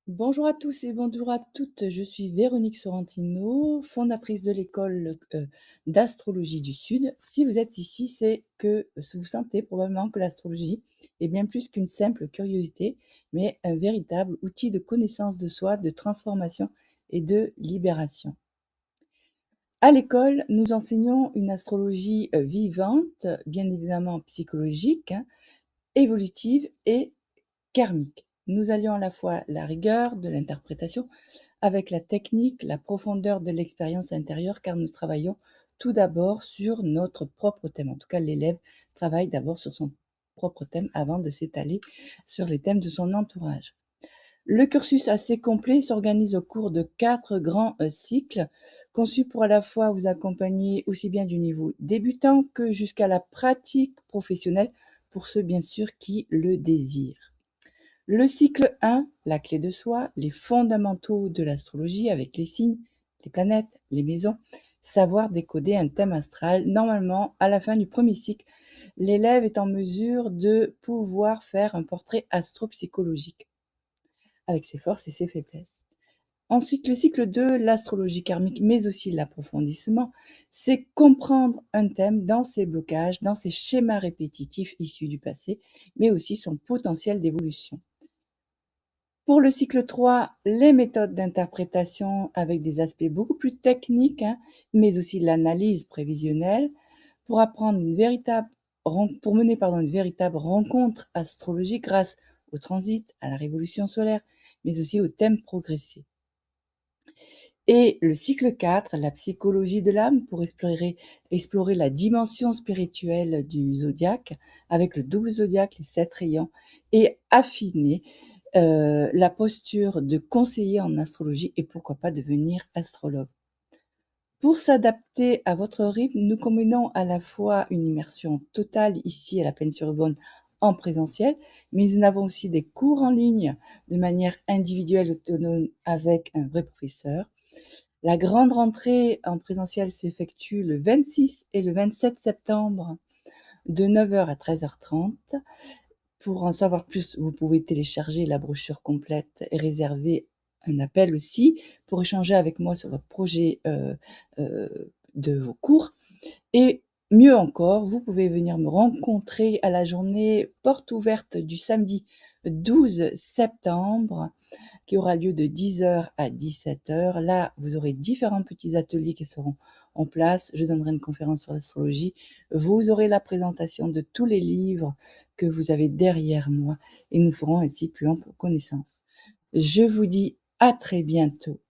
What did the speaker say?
Bonjour à tous et bonjour à toutes, je suis Véronique Sorrentino, fondatrice de l'école, d'astrologie du Sud. Si vous êtes ici, c'est que vous sentez probablement que l'astrologie est bien plus qu'une simple curiosité, mais un véritable outil de connaissance de soi, de transformation et de libération. À l'école, nous enseignons une astrologie, vivante, bien évidemment psychologique, hein, évolutive et karmique. Nous allions à la fois la rigueur de l'interprétation avec la technique, la profondeur de l'expérience intérieure, car nous travaillons tout d'abord sur notre propre thème. En tout cas, l'élève travaille d'abord sur son propre thème avant de s'étaler sur les thèmes de son entourage. Le cursus assez complet s'organise au cours de 4 grands cycles, conçus pour à la fois vous accompagner aussi bien du niveau débutant que jusqu'à la pratique professionnelle, pour ceux bien sûr qui le désirent. Le cycle 1, la clé de soi, les fondamentaux de l'astrologie avec les signes, les planètes, les maisons, savoir décoder un thème astral. Normalement, à la fin du premier cycle, l'élève est en mesure de pouvoir faire un portrait astropsychologique avec ses forces et ses faiblesses. Ensuite, le cycle 2, l'astrologie karmique, mais aussi l'approfondissement, c'est comprendre un thème dans ses blocages, dans ses schémas répétitifs issus du passé, mais aussi son potentiel d'évolution. Pour le cycle 3, les méthodes d'interprétation avec des aspects beaucoup plus techniques, hein, mais aussi l'analyse prévisionnelle, pour apprendre pour mener une véritable rencontre astrologique grâce au transit, à la révolution solaire, mais aussi au thème progressé. Et le cycle 4, la psychologie de l'âme, pour explorer la dimension spirituelle du zodiaque, avec le double zodiaque, les 7 rayons, et affiner la posture de conseiller en astrologie et pourquoi pas devenir astrologue. Pour s'adapter à votre rythme, nous combinons à la fois une immersion totale ici à la Plaine-sur-Yvonne en présentiel, mais nous avons aussi des cours en ligne de manière individuelle, autonome, avec un vrai professeur. La grande rentrée en présentiel s'effectue le 26 et le 27 septembre de 9h à 13h30. Pour en savoir plus, vous pouvez télécharger la brochure complète et réserver un appel aussi pour échanger avec moi sur votre projet de vos cours. Et mieux encore, vous pouvez venir me rencontrer à la journée porte ouverte du samedi 12 septembre qui aura lieu de 10h à 17h. Là, vous aurez différents petits ateliers qui seront en place. Je donnerai une conférence sur l'astrologie. Vous aurez la présentation de tous les livres que vous avez derrière moi et nous ferons ainsi plus ample connaissance. Je vous dis à très bientôt.